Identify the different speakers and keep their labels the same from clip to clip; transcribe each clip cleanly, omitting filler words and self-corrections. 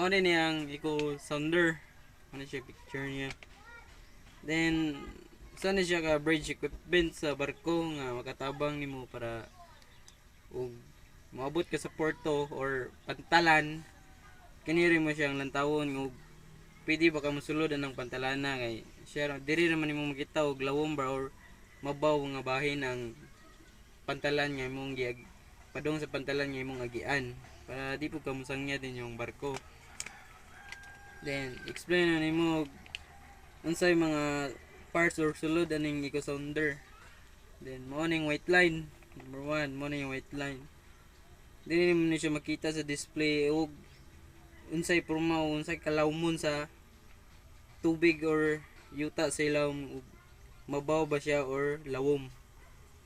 Speaker 1: mao din niyang eco sounder. Ano siya picture niya. Then sana siya ka bridge equipment sa barko nga makatabang nimo para ug maabot ka sa porto or pantalan kaniri mo siyang lantawon ug pwede ba ka mosulod ng pantalana kay siya diri naman nimo makita og lawom ba or mabaw nga bahin ang pantalan nga imong giag padung sa pantalan nga imong agian para di po ka musangya din yung barko. Then explain na nimo unsay mga parts or sulod aning eco sounder. Then morning white line. Number 1, morning white line. Dili mo ni siya makita sa display og unsay porma o unsay kalawmon sa tubig or yuta sa ilawom ug mabaw ba siya or lawom.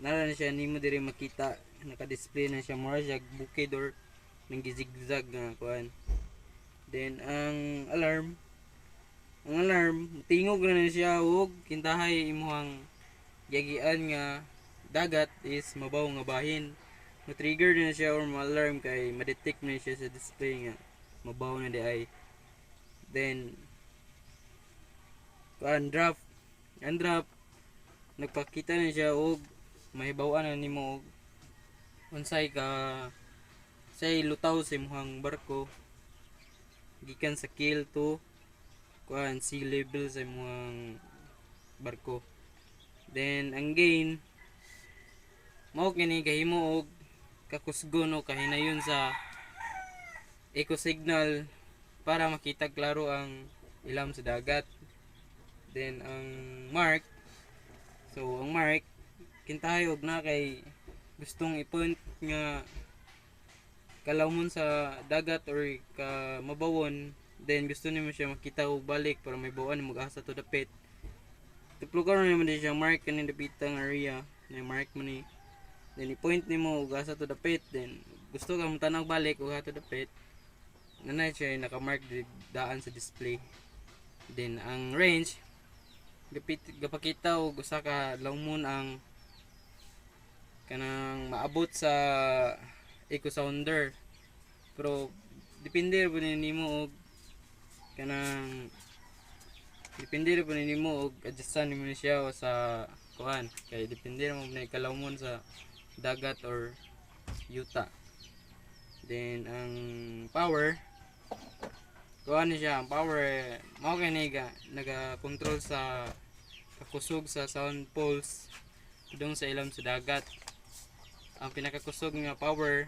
Speaker 1: Nara na siya nimo diri makita naka-display na siya mura siya bukid or nang gizigzag nga kuan. Then ang alarm tingog na siya og kintahay imuhang yagian nga dagat is mabaw nga bahin. Ma-trigger na siya or ma-alarm kay ma-detect na siya sa display nga mabaw na di ay. Then kuan draft. Ang draft nagpakita na siya og mahibaw-an na nimo og unsay ka say lutaw sa imong barko gikan sa keel to kuan sea level sa imong barko. Then ang gain mao kini kahimo og kakusgon o kahinayon sa eco signal para makita klaro ang ilam sa dagat. Then ang mark, so ang mark kintahay og na kay gustong i-point nga kalawmon sa dagat or ka mabawon, then gusto nimo siya makita og balik para may bawaan mo asa to dapit. Tuplugan nimo din siya mark kaning dapitang area na mark mo ni. Then i-point nimo og asa to dapit, then gusto ka mo tanaw balik og ato dapit. Nanay siya naka-mark daan sa display. Then ang range gapakita og usa ka lawmon ang kanang maabot sa eco sounder. Pero depende po nimo og kanang depende po nimo og adjustan nimo siya sa kuan kay depende mo na kalawmon sa dagat or yuta. Then ang power kuan ni siya, ang power mao kani naga-control sa kakusog sa sound pulse dong sa ilam sa dagat. Ang pinakakusog nga power